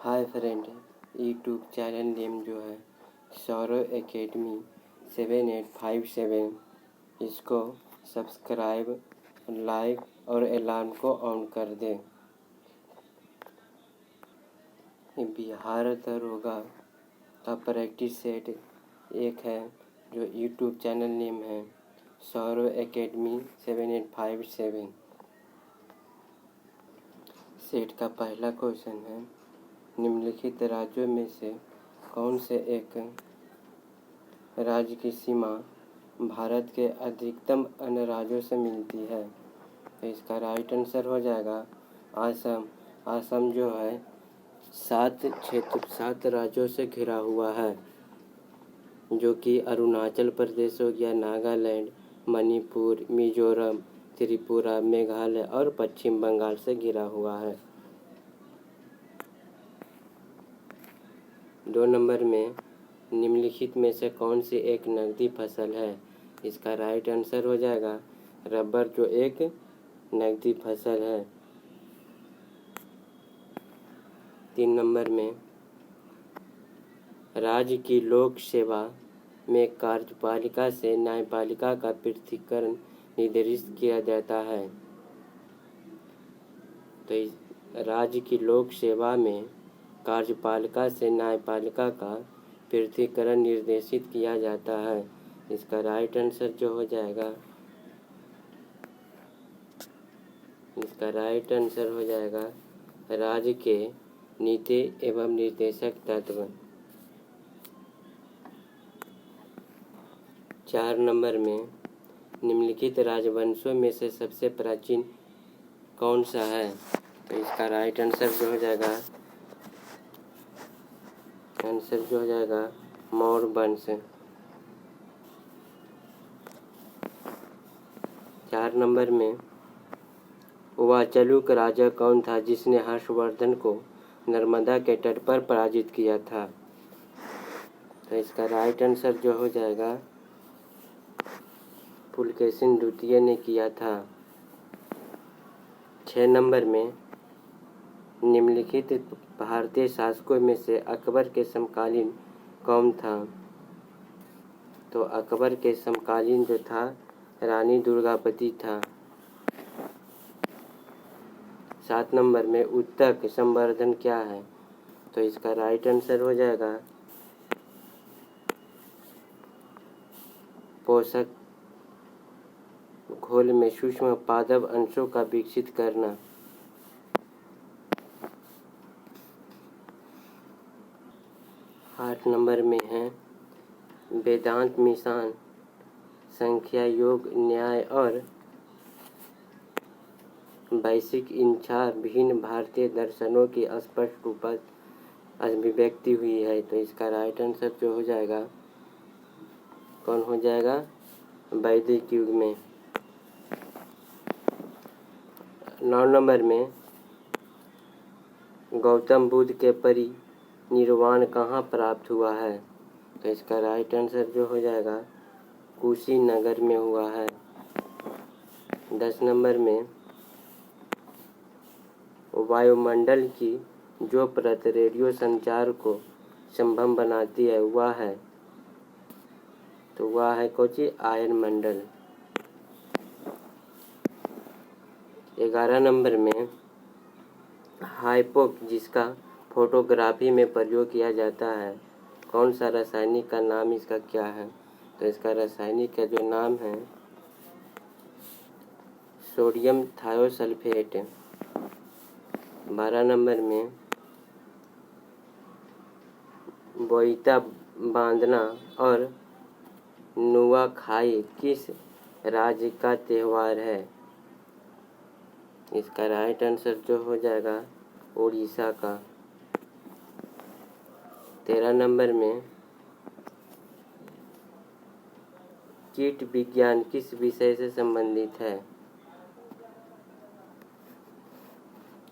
Hi friend, YouTube channel name जो है Saurav academy 7857, इसको सब्सक्राइब, लाइक और अलार्म को ऑन कर दें। बिहार दरोगा का प्रैक्टिस सेट एक है जो यूट्यूब चैनल नेम है सौरव एकेडमी 7857। सेट का पहला क्वेश्चन है, निम्नलिखित राज्यों में से कौन से एक राज्य की सीमा भारत के अधिकतम अन्य राज्यों से मिलती है? तो इसका राइट आंसर हो जाएगा असम। असम जो है 7 राज्यों से घिरा हुआ है, जो कि अरुणाचल प्रदेश हो गया, नागालैंड, मणिपुर, मिजोरम, त्रिपुरा, मेघालय और पश्चिम बंगाल से घिरा हुआ है। 2 नंबर में, निम्नलिखित में से कौन सी एक नकदी फसल है? इसका राइट आंसर हो जाएगा रबर, जो एक नकदी फसल है। 3 नंबर में, राज्य की लोक सेवा में कार्यपालिका से न्यायपालिका का पृथक्करण निर्दिष्ट किया जाता है। तो राज्य की लोक सेवा में कार्यपालिका से न्यायपालिका का पृथक्करण निर्देशित किया जाता है। इसका राइट आंसर जो हो जाएगा, इसका राइट आंसर हो जाएगा राज्य के नीति एवं निर्देशक तत्व। 4 नंबर में, निम्नलिखित राजवंशों में से सबसे प्राचीन कौन सा है? तो इसका राइट आंसर जो हो जाएगा मौर्य वंश। 4 नंबर में, वह चालुक राजा कौन था जिसने हर्षवर्धन को नर्मदा के तट पर पराजित किया था? तो इसका राइट आंसर जो हो जाएगा पुलकेशिन द्वितीय ने किया था। 6 नंबर में, निम्नलिखित भारतीय शासकों में से अकबर के समकालीन कौन था? तो अकबर के समकालीन जो था रानी दुर्गावती था। 7 नंबर में, ऊतक संवर्धन क्या है? तो इसका राइट आंसर हो जाएगा पोषक घोल में सूक्ष्म पादप अंशों का विकसित करना। 8 नंबर में है, वेदांत मिशन संख्या, योग, न्याय और वैश्विक इच्छा भिन्न भारतीय दर्शनों की स्पष्ट रूप अभिव्यक्ति हुई है। तो इसका राइट आंसर जो हो जाएगा कौन हो जाएगा? वैदिक युग में। 9 नंबर में, गौतम बुद्ध के परिनिर्वाण कहाँ प्राप्त हुआ है? तो इसका राइट आंसर जो हो जाएगा कुशीनगर में हुआ है। 10 नंबर में, वायुमंडल की जो परत रेडियो संचार को संभव बनाती है वह है, तो वह है कोची आयन मंडल। 11 नंबर में, हाइपोक जिसका फोटोग्राफी में प्रयोग किया जाता है, कौन सा रासायनिक का नाम इसका क्या है? तो इसका रासायनिक का जो नाम है सोडियम थायोसल्फेट। 12 नंबर में, बोईता बांधना और नुआखाई किस राज्य का त्योहार है? इसका राइट आंसर जो हो जाएगा उड़ीसा का। 13 नंबर में, कीट विज्ञान किस विषय से संबंधित है?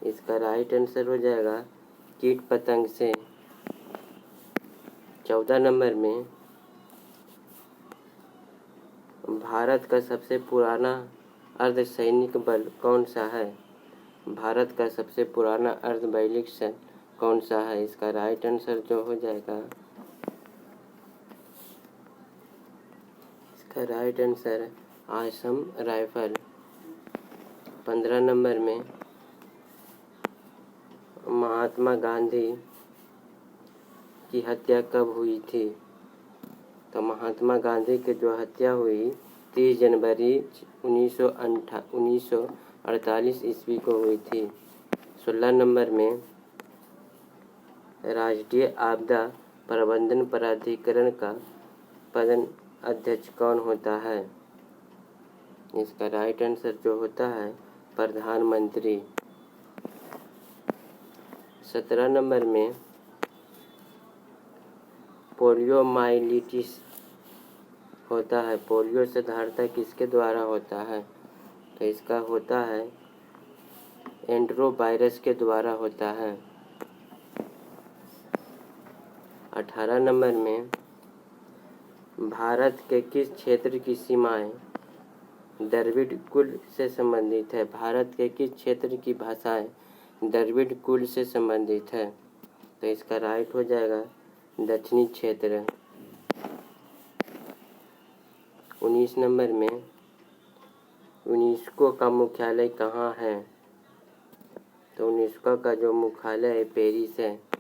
इसका राइट आंसर हो जाएगा कीट पतंग से। 14 नंबर में, भारत का सबसे पुराना अर्धसैनिक बल कौन सा है? भारत का सबसे पुराना अर्धसैनिक बल कौन सा है? इसका राइट आंसर जो हो जाएगा, इसका right answer Assam rifle. 15 number में महात्मा गांधी की हत्या कब हुई थी? तो महात्मा गांधी की जो हत्या हुई 30 जनवरी 1948 ईस्वी को हुई थी। 16 नंबर में राष्ट्रीय आपदा प्रबंधन प्राधिकरण का पद अध्यक्ष कौन होता है? इसका राइट आंसर जो होता है प्रधानमंत्री। 17 नंबर में पोलियोमाइलिटिस होता है, पोलियो से धारता किसके द्वारा होता है? तो इसका होता है एंट्रोवायरस के द्वारा होता है। 18 नंबर में भारत के किस क्षेत्र की सीमाएं द्रविड़ कुल से संबंधित है? भारत के किस क्षेत्र की भाषाएं द्रविड़ कुल से संबंधित है? तो इसका राइट हो जाएगा दक्षिणी क्षेत्र। 19 नंबर में यूनेस्को का मुख्यालय कहाँ है? तो यूनेस्को का जो मुख्यालय है पेरिस है।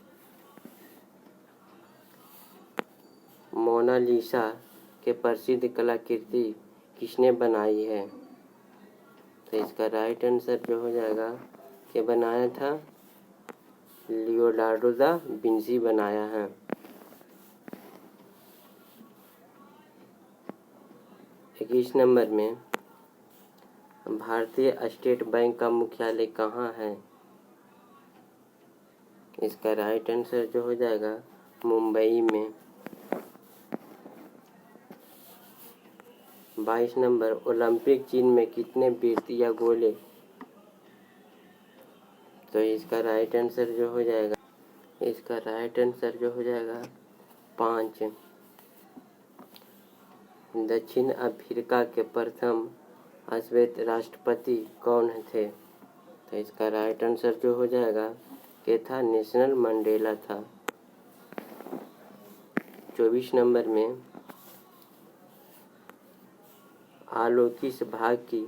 मोनालिसा के प्रसिद्ध कलाकृति किसने बनाई है? तो इसका राइट आंसर जो हो जाएगा कि बनाया था लियोनार्डो दा विंची बनाया है। 21 नंबर में भारतीय स्टेट बैंक का मुख्यालय कहाँ है? इसका राइट आंसर जो हो जाएगा मुंबई में। 22 नंबर ओलंपिक चिन्ह में कितने वृत्त या गोले? तो इसका राइट आंसर जो हो जाएगा, इसका राइट आंसर जो हो जाएगा 5। दक्षिण अफ्रीका के प्रथम श्वेत राष्ट्रपति कौन थे? तो इसका राइट आंसर जो हो जाएगा कि था नेल्सन मंडेला था। 24 नंबर में आलू किस भाग की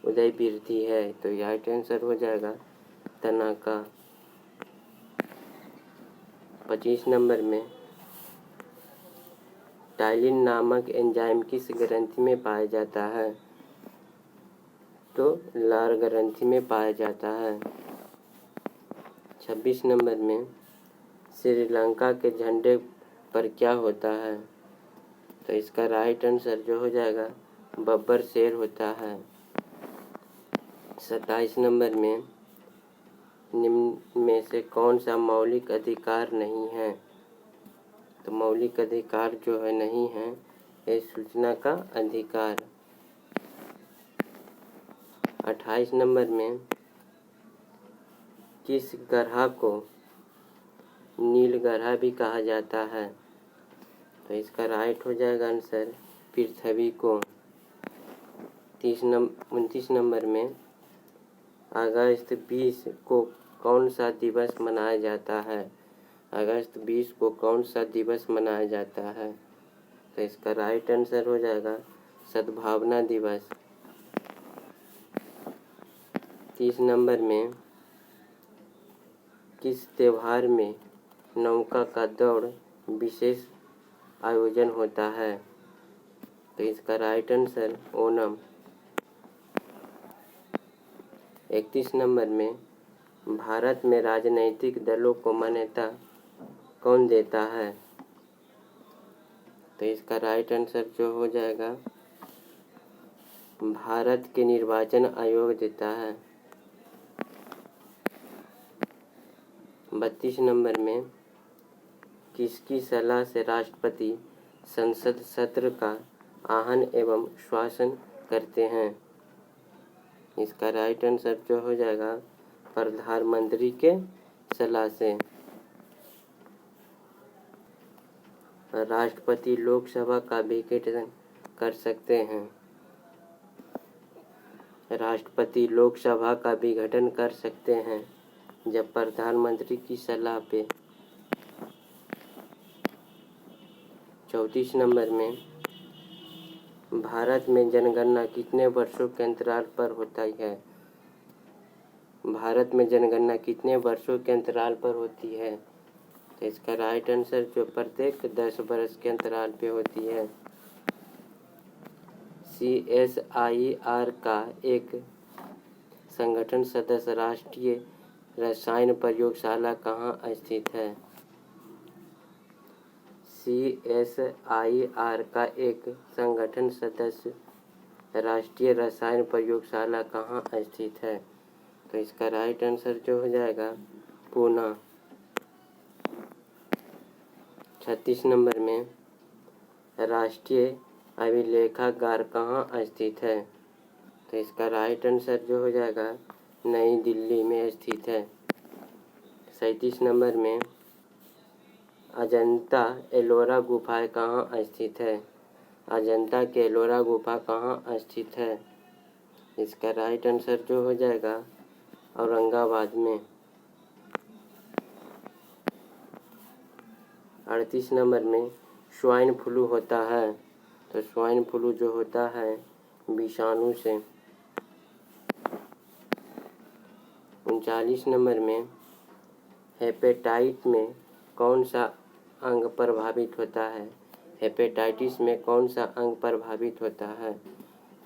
उदय वृद्धि है? तो राइट आंसर हो जाएगा तना का। 25 नंबर में टाइलिन नामक एंजाइम किस ग्रंथि में पाया जाता है? तो लार ग्रंथि में पाया जाता है। 26 नंबर में श्रीलंका के झंडे पर क्या होता है? तो इसका राइट आंसर जो हो जाएगा बब्बर शेर होता है। 27 नंबर में निम्न में से कौन सा मौलिक अधिकार नहीं है? तो मौलिक अधिकार जो है नहीं है ये सूचना का अधिकार। 28 नंबर में किस ग्रह को नील ग्रह भी कहा जाता है? तो इसका राइट हो जाएगा आंसर पृथ्वी को। 29 नंबर में अगस्त 20 को कौन सा दिवस मनाया जाता है? अगस्त 20 को कौन सा दिवस मनाया जाता है? तो इसका राइट आंसर हो जाएगा सद्भावना दिवस। 30 नंबर में किस त्योहार में नौका का दौड़ विशेष आयोजन होता है? तो इसका राइट आंसर ओणम। 31 नंबर में भारत में राजनैतिक दलों को मान्यता कौन देता है? तो इसका राइट आंसर जो हो जाएगा भारत के निर्वाचन आयोग देता है। 32 नंबर में किसकी सलाह से राष्ट्रपति संसद सत्र का आहन एवं श्वासन करते हैं? इसका राइट आंसर जो हो जाएगा प्रधानमंत्री के सलाह से। राष्ट्रपति लोकसभा का भी गठन कर सकते हैं। राष्ट्रपति लोकसभा का भी गठन कर सकते हैं। जब प्रधानमंत्री की सलाह पे। 34 नंबर में भारत में जनगणना कितने वर्षों के अंतराल पर होता है? भारत में जनगणना कितने वर्षों के अंतराल पर होती है? तो इसका राइट आंसर जो प्रत्येक 10 वर्ष के अंतराल पे होती है। CSIR का एक संगठन सदस्य राष्ट्रीय रसायन प्रयोगशाला कहाँ स्थित है? CSIR का एक संगठन सदस्य राष्ट्रीय रसायन प्रयोगशाला कहाँ स्थित है? तो इसका राइट आंसर जो हो जाएगा पुणे। 36 नंबर में राष्ट्रीय अभिलेखागार कहाँ स्थित है? तो इसका राइट आंसर जो हो जाएगा नई दिल्ली में स्थित है। 37 नंबर में अजंता एलोरा गुफाएं कहाँ स्थित है? अजंता के एलोरा गुफा कहाँ स्थित है? इसका राइट आंसर जो हो जाएगा औरंगाबाद में। 38 नंबर में स्वाइन फ्लू होता है। तो स्वाइन फ्लू जो होता है विषाणु से। 39 नंबर में हेपेटाइट में कौन सा अंग प्रभावित होता है? हेपेटाइटिस में कौन सा अंग प्रभावित होता है?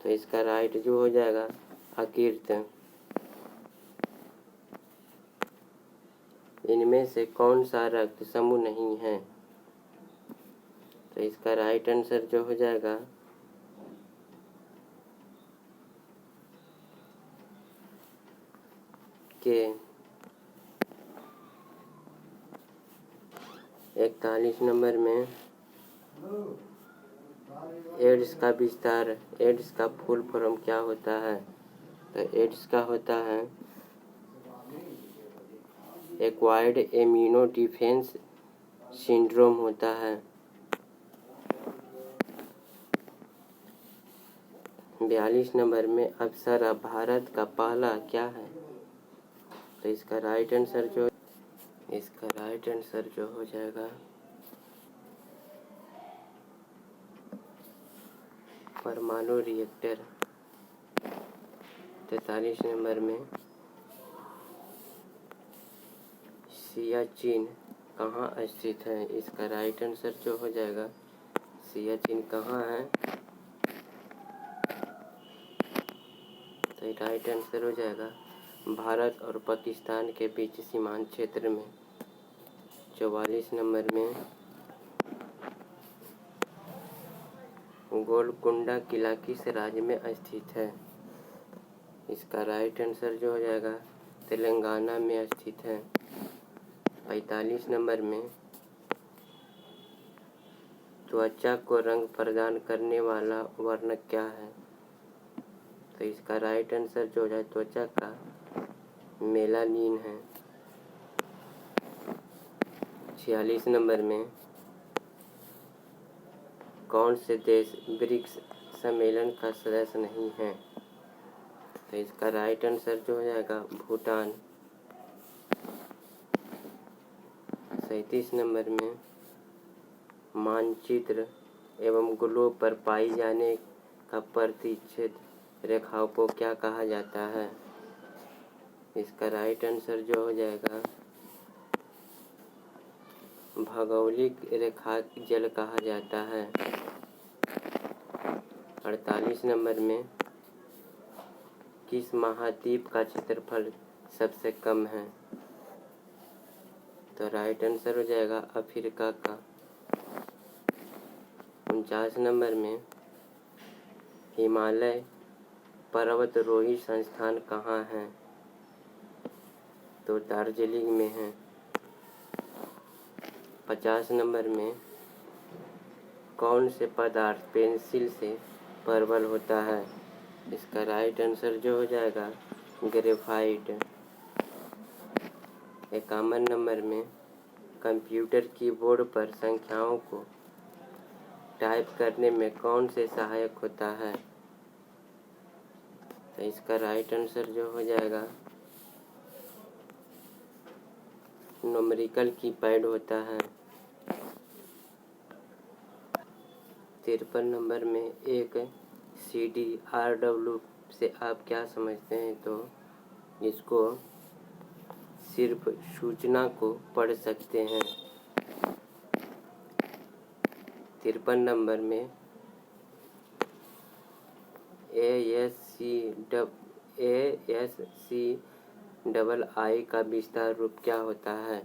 तो इसका राइट जो हो जाएगा यकृत। इनमें से कौन सा रक्त समूह नहीं है? तो इसका राइट आंसर जो हो जाएगा के। 41 नंबर में एड्स का विस्तार, एड्स का फुल फॉर्म क्या होता है? तो एड्स का होता है एक्वायर्ड इम्यूनो डिफेंस सिंड्रोम होता है। 42 नंबर में अप्सरा भारत का पहला क्या है? तो इसका राइट आंसर जो हो जाएगा परमाणु रिएक्टर। 43 नंबर में सियाचिन कहाँ स्थित है? इसका राइट आंसर जो हो जाएगा सियाचिन कहाँ है? तो राइट आंसर हो जाएगा भारत और पाकिस्तान के बीच सीमांत क्षेत्र में। 44 नंबर में गोलकुंडा किला किस राज्य में स्थित है? इसका राइट आंसर जो हो जाएगा तेलंगाना में स्थित है। 45 नंबर में त्वचा को रंग प्रदान करने वाला वर्णक क्या है? तो इसका राइट आंसर जो हो जाए त्वचा का मेलानिन है। 46 नंबर में कौन से देश ब्रिक्स सम्मेलन का सदस्य नहीं है? तो इसका राइट आंसर जो हो जाएगा भूटान। 37 नंबर में मानचित्र एवं ग्लोब पर पाई जाने का प्रतिच्छेद रेखाओं को क्या कहा जाता है? इसका राइट आंसर जो हो जाएगा भौगोलिक रेखा जल कहा जाता है। 48 नंबर में किस महाद्वीप का क्षेत्रफल सबसे कम है? तो राइट आंसर हो जाएगा अफ्रीका का। 49 नंबर में हिमालय पर्वतारोही संस्थान कहाँ है? तो दार्जिलिंग में है। 50 नंबर में कौन से पदार्थ पेंसिल से प्रबल होता है? इसका राइट आंसर जो हो जाएगा ग्रेफाइट। 51 नंबर में कंप्यूटर कीबोर्ड पर संख्याओं को टाइप करने में कौन से सहायक होता है? तो इसका राइट आंसर जो हो जाएगा न्यूमेरिकल कीपैड होता है। 53 नंबर में एक CDRW से आप क्या समझते हैं? तो इसको सिर्फ सूचना को पढ़ सकते हैं। 53 नंबर में ASCII का विस्तार रूप क्या होता है?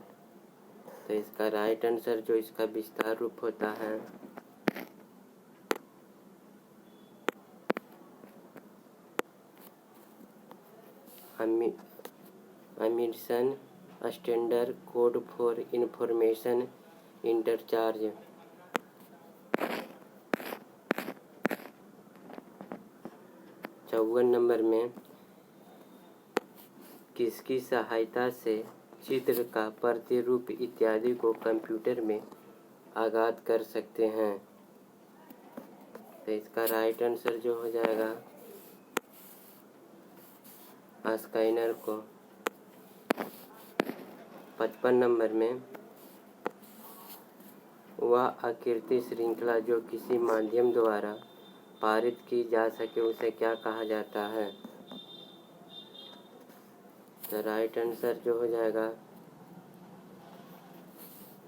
तो इसका राइट आंसर जो इसका विस्तार रूप होता है American standard code for information interchange. 54 number में किसकी सहायता से चित्र का प्रतिरूप इत्यादि को कंप्यूटर में आगाद कर सकते हैं? तो इसका राइट आंसर जो हो जाएगा स्कैनर को। 55 नंबर में वह आकृति श्रृंखला जो किसी माध्यम द्वारा पारित की जा सके उसे क्या कहा जाता है? तो राइट आंसर जो हो जाएगा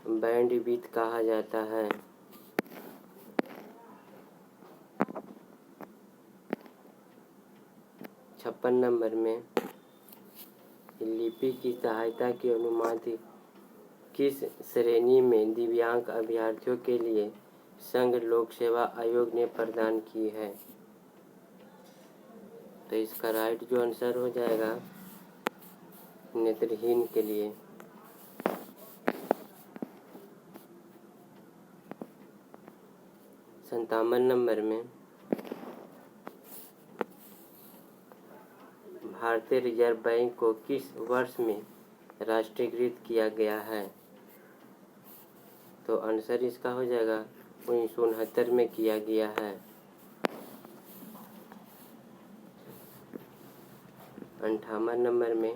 बैंडविड्थ कहा जाता है। 56 नंबर में लिपि की सहायता की अनुमति किस श्रेणी में दिव्यांग अभ्यर्थियों के लिए संघ लोक सेवा आयोग ने प्रदान की है? तो इसका राइट जो आंसर हो जाएगा नेत्रहीन के लिए। 57 नंबर में भारतीय रिजर्व बैंक को किस वर्ष में राष्ट्रीयकृत किया गया है? तो आंसर इसका हो जाएगा 1969 में किया गया है। 58 नंबर में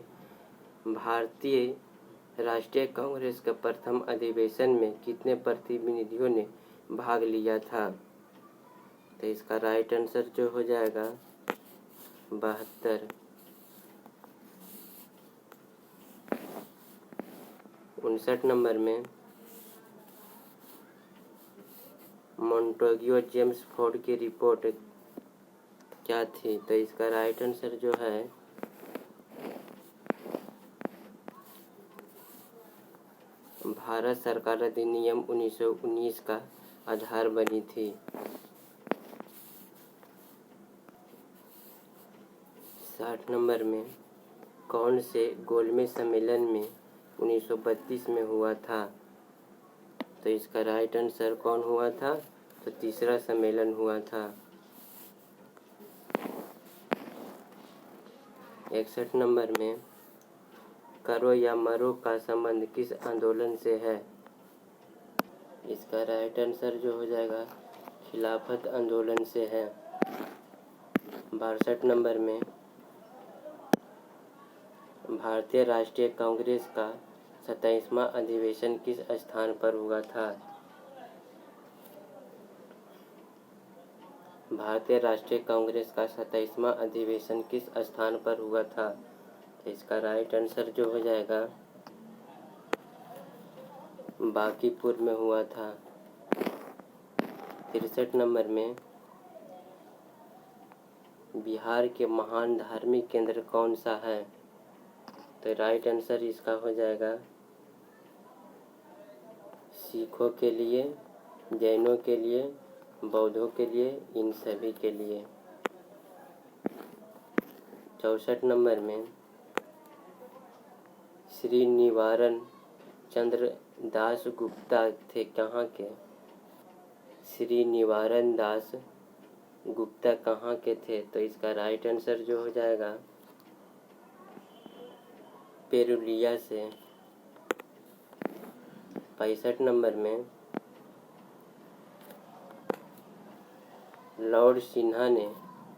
भारतीय राष्ट्रीय कांग्रेस के प्रथम अधिवेशन में कितने प्रतिनिधियों ने भाग लिया था? तो इसका राइट आंसर जो हो जाएगा 72। 59 नंबर में मोंटेग्यू जेम्स फोर्ड की रिपोर्ट क्या थी? तो इसका राइट आंसर जो है भारत सरकार अधिनियम 1919 का आधार बनी थी। 60 नंबर में कौन से गोलमेज सम्मेलन में 1932 में हुआ था? तो इसका राइट आंसर कौन हुआ था? तो तीसरा सम्मेलन हुआ था। 61 नंबर में करो या मरो का संबंध किस आंदोलन से है? इसका राइट आंसर जो हो जाएगा खिलाफत आंदोलन से है। 62 नंबर में भारतीय राष्ट्रीय कांग्रेस का 27वां अधिवेशन किस स्थान पर हुआ था? भारतीय राष्ट्रीय कांग्रेस का 27वां अधिवेशन किस स्थान पर हुआ था? तो इसका राइट आंसर जो हो जाएगा बांकीपुर में हुआ था। 63 नंबर में बिहार के महान धार्मिक केंद्र कौन सा है? तो राइट आंसर इसका हो जाएगा सिखों के लिए, जैनों के लिए, बौद्धों के लिए, इन सभी के लिए। 64 नंबर में श्री निवारण चंद्र दास गुप्ता थे कहाँ के? श्री निवारण दास गुप्ता कहाँ के थे? तो इसका राइट आंसर जो हो जाएगा पेरुलिया से। 65 नंबर में लॉर्ड सिन्हा ने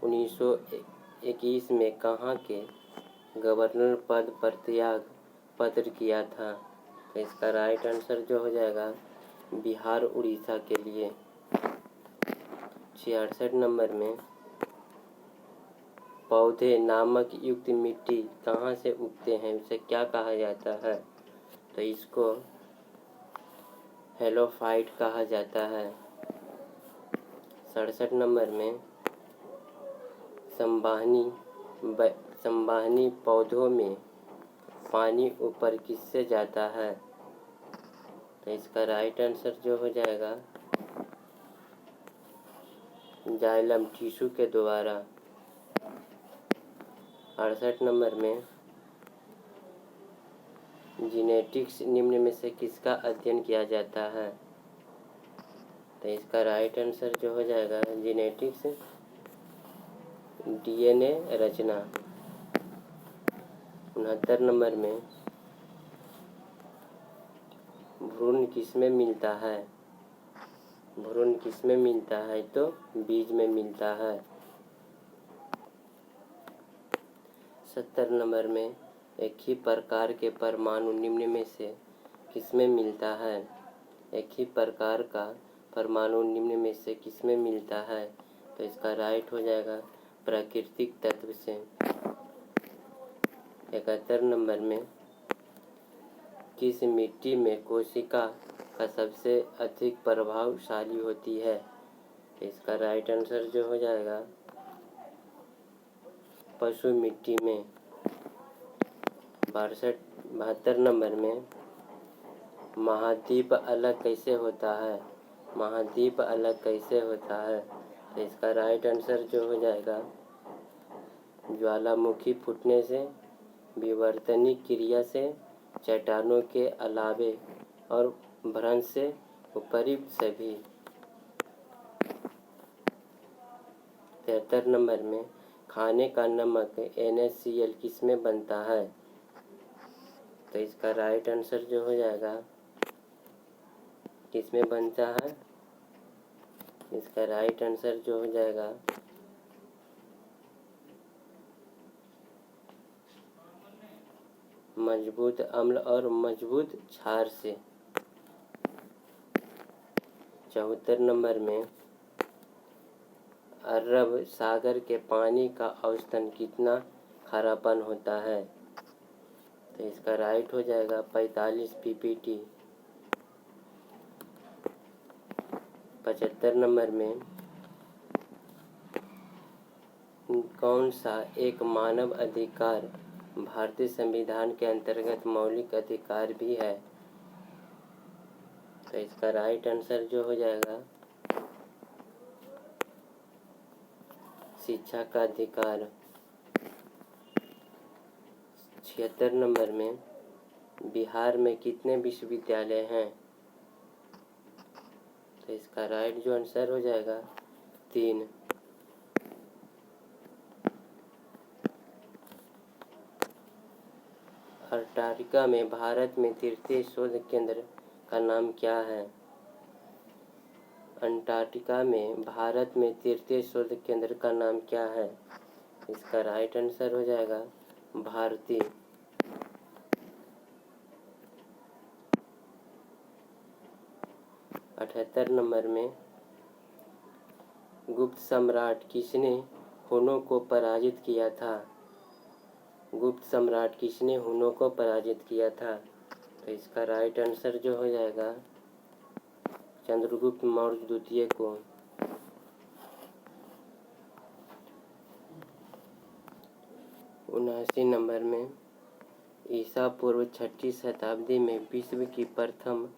1921 में कहाँ के गवर्नर पद पर त्याग पत्र किया था? तो इसका राइट आंसर जो हो जाएगा बिहार उड़ीसा के लिए। 66 नंबर में पौधे नामक युक्त मिट्टी कहाँ से उगते हैं, उसे क्या कहा जाता है? तो इसको हेलोफाइट कहा जाता है। 67 नंबर में संवहनी पौधों में पानी ऊपर किससे जाता है? तो इसका राइट आंसर जो हो जाएगा जाइलम टिश्यू के द्वारा। 68 नंबर में जीनेटिक्स निम्न में से किसका अध्ययन किया जाता है? तो इसका राइट आंसर जो हो जाएगा जीनेटिक्स डीएनए रचना। 69 नंबर में भ्रूण किसमें मिलता है? भ्रूण किसमें मिलता है? तो बीज में मिलता है। 70 नंबर में एक ही प्रकार के परमाणु निम्न में से किसमें मिलता है? एक ही प्रकार का परमाणु निम्न में से किसमें मिलता है? तो इसका राइट हो जाएगा प्राकृतिक तत्व से। 71 नंबर में किस मिट्टी में कोशिका का सबसे अधिक प्रभावशाली होती है? इसका राइट आंसर जो हो जाएगा पशु मिट्टी में। 72 नंबर में महाद्वीप अलग कैसे होता है? महाद्वीप अलग कैसे होता है? तो इसका राइट आंसर जो हो जाएगा ज्वालामुखी फूटने से, विवर्तनिक क्रिया से, चट्टानों के अलावे और भ्रंश से, उपयुक्त सभी। 73 नंबर में खाने का नमक NaCl किस में बनता है? तो इसका राइट आंसर जो हो जाएगा किस में बनता है? इसका राइट आंसर जो हो जाएगा मजबूत अम्ल और मजबूत क्षार से। 74 नंबर में अरब सागर के पानी का औसतन कितना खारापन होता है? तो इसका राइट हो जाएगा 45 ppt। 75 नंबर में कौन सा एक मानव अधिकार भारतीय संविधान के अंतर्गत मौलिक अधिकार भी है? तो इसका राइट आंसर जो हो जाएगा शिक्षा का अधिकार। 76 नंबर में बिहार में कितने विश्वविद्यालय हैं? तो इसका राइट जो आंसर हो जाएगा 3। अंटार्कटिका में भारत में तृतीय शोध केंद्र का नाम क्या है? अंटार्कटिका में भारत में तृतीय शोध केंद्र का नाम क्या है? इसका राइट आंसर हो जाएगा भारती। 78 नंबर में गुप्त सम्राट किसने हुनों को पराजित किया था? गुप्त सम्राट किसने हुनों को पराजित किया था? तो इसका राइट आंसर जो हो जाएगा चंद्रगुप्त मौर्य द्वितीय को। 79 नंबर में ईसा पूर्व 6वीं शताब्दी में विश्व की प्रथम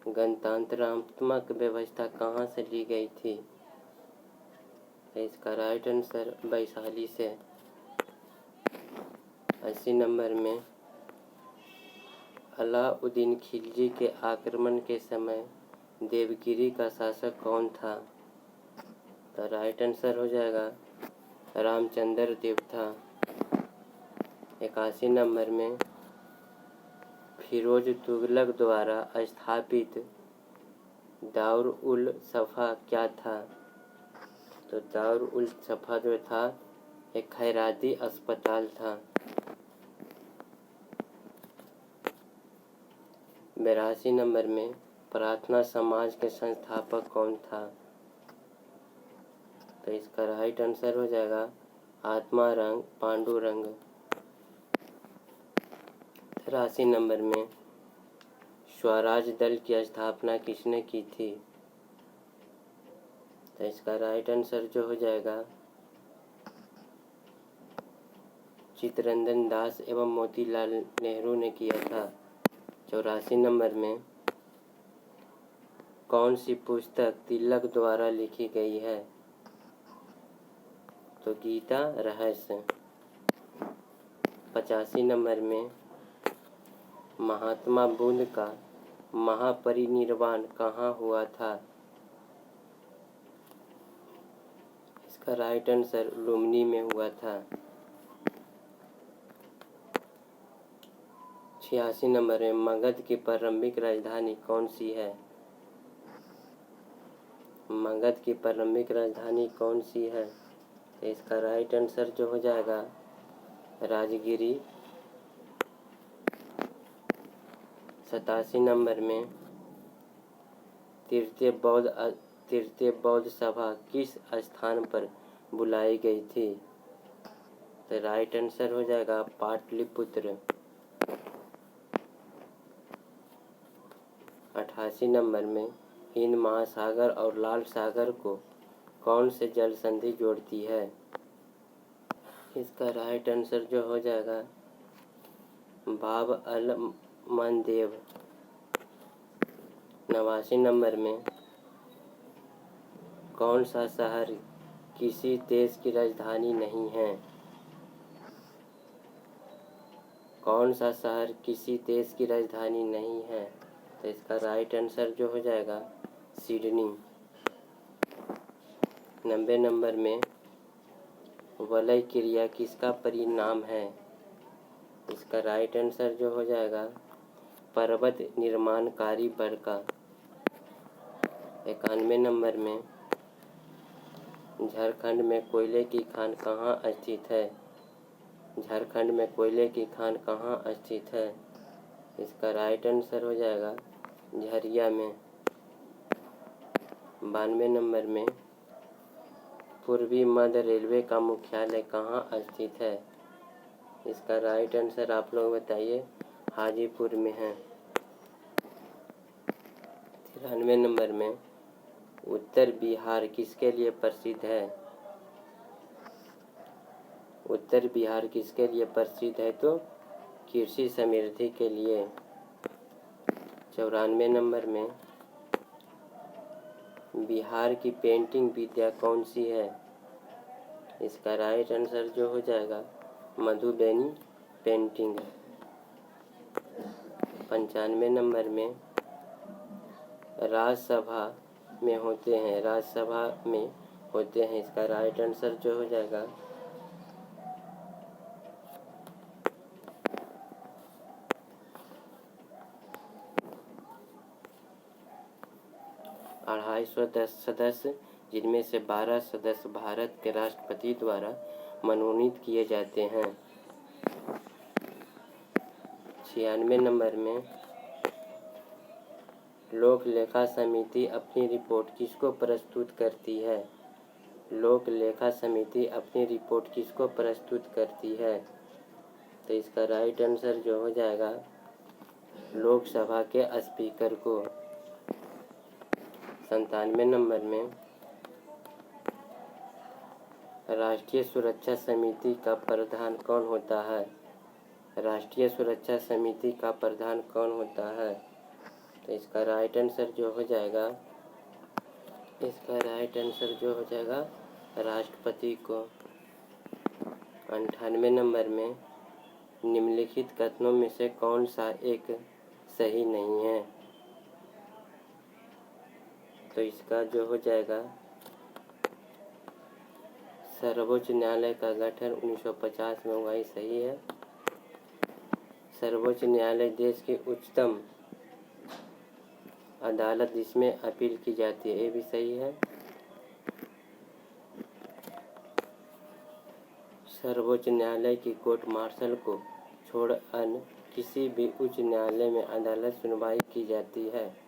गणतंत्रात्मक व्यवस्था कहाँ से ली गई थी? इसका राइट आंसर वैशाली से। 80 नंबर में अलाउद्दीन खिलजी के आक्रमण के समय देवगिरी का शासक कौन था? तो राइट आंसर हो जाएगा रामचंद्र देव था। 81 नंबर में फिरोज तुगलक द्वारा स्थापित दारुल उल सफ़ा क्या था? तो दारुल उल सफ़ा जो था एक खैराती अस्पताल था। 82 नंबर में प्रार्थना समाज के संस्थापक कौन था? तो इसका राइट आंसर हो जाएगा आत्माराम पांडुरंग। 83 नंबर में स्वराज दल की स्थापना किसने की थी? तो इसका राइट आंसर जो हो जाएगा चित्तरंजन दास एवं मोतीलाल नेहरू ने किया था। 84 नंबर में कौन सी पुस्तक तिलक द्वारा लिखी गई है? तो गीता रहस्य। 85 नंबर में महात्मा बुद्ध का महापरिनिर्वाण कहाँ हुआ था? इसका राइट आंसर लुम्बिनी में हुआ था। 86 नंबर में मगध की प्रारंभिक राजधानी कौन सी है? मगध की प्रारंभिक राजधानी कौन सी है? तो इसका राइट आंसर जो हो जाएगा राजगिरी। 87 नंबर में तृतीय बौद्ध सभा किस स्थान पर बुलाई गई थी? तो राइट आंसर हो जाएगा पाटलिपुत्र। 88 नंबर में हिंद महासागर और लाल सागर को कौन से जल संधि जोड़ती है? इसका राइट आंसर जो हो जाएगा बाब अल मंदेब। 89 नंबर में कौन सा शहर किसी देश की राजधानी नहीं है? कौन सा शहर किसी देश की राजधानी नहीं है? तो इसका राइट आंसर जो हो जाएगा सिडनी। 90 नंबर में वलय क्रिया किसका परिणाम है? इसका राइट आंसर जो हो जाएगा पर्वत निर्माणकारी बल का। 91 नंबर में झारखंड में कोयले की खान कहाँ स्थित है? झारखंड में कोयले की खान कहाँ स्थित है? इसका राइट आंसर हो जाएगा झरिया में। 92 नंबर में पूर्वी मध्य रेलवे का मुख्यालय कहाँ स्थित है? इसका राइट आंसर आप लोग बताइए हाजीपुर में है। 93 नंबर में उत्तर बिहार किसके लिए प्रसिद्ध है? उत्तर बिहार किसके लिए प्रसिद्ध है? तो कृषि समृद्धि के लिए। 94 नंबर में बिहार की पेंटिंग विद्या कौन सी है? इसका राइट आंसर जो हो जाएगा मधुबनी पेंटिंग। 95 नंबर में राज्यसभा में होते हैं। इसका राइट आंसर जो हो जाएगा अढ़ाई सौ 10 सदस्य, जिनमें से 12 सदस्य भारत के राष्ट्रपति द्वारा मनोनीत किए जाते हैं। 96 नंबर में लोक लेखा समिति अपनी रिपोर्ट किसको प्रस्तुत करती है? लोक लेखा समिति अपनी रिपोर्ट किसको प्रस्तुत करती है? तो इसका राइट आंसर जो हो जाएगा लोकसभा के स्पीकर को। 97 नंबर में राष्ट्रीय सुरक्षा समिति का प्रधान कौन होता है? राष्ट्रीय सुरक्षा समिति का प्रधान कौन होता है? तो इसका राइट आंसर जो हो जाएगा राष्ट्रपति को। 98 नंबर में निम्नलिखित कथनों में से कौन सा एक सही नहीं है? तो इसका जो हो जाएगा सर्वोच्च न्यायालय का गठन 1950 में हुआ, ही सही है। सर्वोच्च न्यायालय देश की उच्चतम अदालत जिसमें अपील की जाती है, ये भी सही है। सर्वोच्च न्यायालय की कोर्ट मार्शल को छोड़ अन्य किसी भी उच्च न्यायालय में अदालत सुनवाई की जाती है।